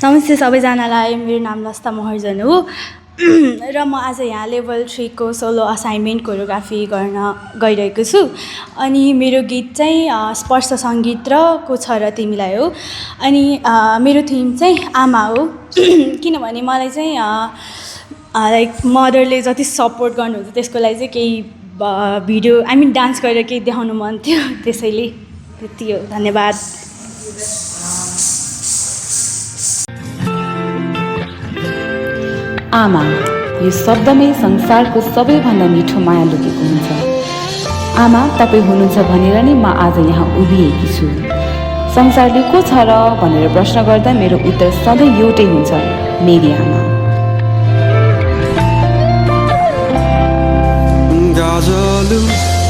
नमस्ते सबैजनालाई, मेरो नाम लस्ता महर्जन हो र म आज यहाँ लेभल 3 को सोलो असाइनमेन्ट कोरियोग्राफी गर्न गइरहेको छु। अनि मेरो गीत चाहिँ स्पर्श सङ्गीत र को छ र तिमीलाई हो। अनि मेरो थिम चाहिँ आमा हो किनभने मलाई चाहिँ लाइक मदरले जति सपोर्ट गर्नुहुन्छ त्यसको लागि चाहिँ केही भिडियो डान्स गरेर केही देखाउनु मन थियो, त्यसैले त्यति हो। धन्यवाद। आमा, यो शब्दमै संसारको सबैभन्दा मिठो माया लुकेको हुन्छ। आमा, तपाईँ हुनुहुन्छ भनेर नै म आज यहाँ उभिएकी छु। संसारले को छ र भनेर प्रश्न गर्दा मेरो उत्तर सधैँ एउटै हुन्छ, मेरी आमा। गाजलु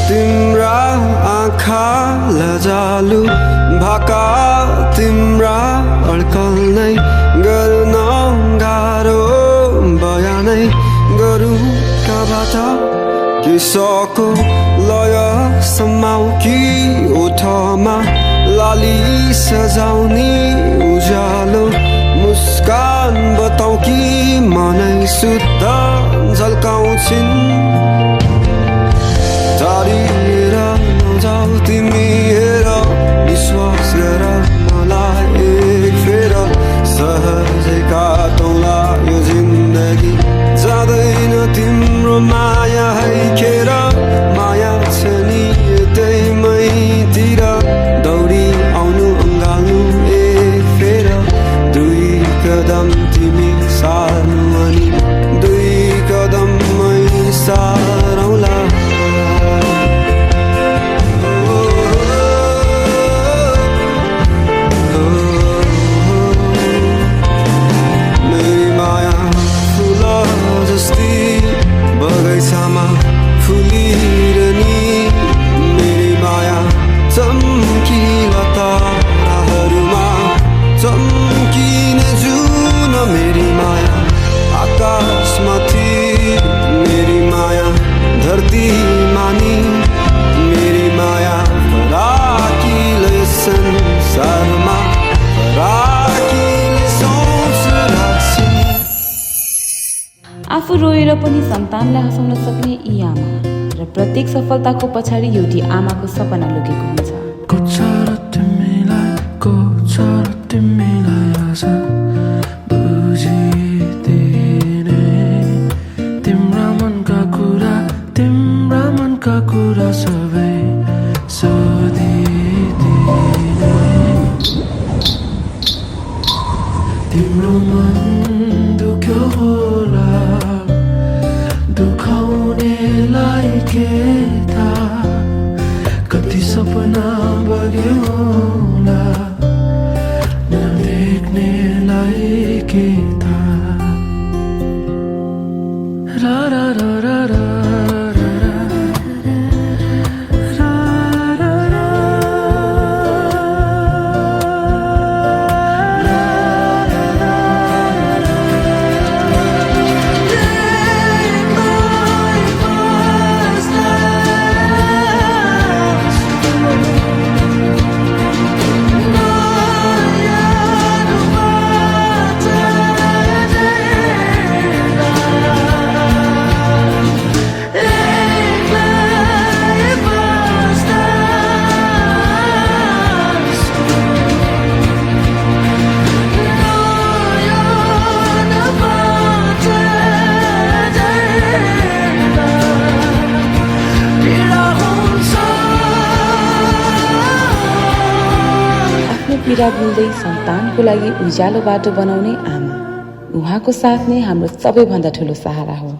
तिम्रा आँखा लजालु भाका तिम्रा अड्कल नै गर्न गाह्रो बयानै गरौँ कबाट किसको लय समाउ कि ओठमा लाली सजाउने उज्यालो मुस्कान बताउ कि मनै शुद्ध झल्काउँछिन्। टाढिएर नजाऊ तिमी हेर, विश्वास गर मलाई एक फेर, सहजै काटौँला यो जिन्दगी, जाँदैन तिम्रो माया हैखेर। माया छ नि यतै मैतिर, दौडी आउनु अँगाल्नु एक फेर, दुई कदम तिमी सार्नु अनि दुई कदम मै सारौँला। बगैँचामा फुलिरहने मेरी माया चम्किला ताराहरूमा चम्किने जुन मेरी माया, आकाशमाथि मेरी माया धरती मानी मेरी माया, फराकिलो संसारमा फराकिलो सोच राख्छिन्। आफू रोएर पनि सन्तानलाई हँसाउन सक्ने यी आमा र प्रत्येक सफलताको पछाडि एउटी आमाको सपना लुकेको हुन्छ। तिम्रा मनका कुरा सबै सोधिदिने, तिम्रो मन दुख्यो होला दुखाउनेलाई के थाहा, कति सपना बग्यो होला नदेख्नेलाई के थाहा। रा रा रा रा रा पीडा भुल्दै सन्तानको लागि उज्यालो बाटो बनाउने आमा, उहाँको साथ नै हाम्रो सबैभन्दा ठुलो सहारा हो।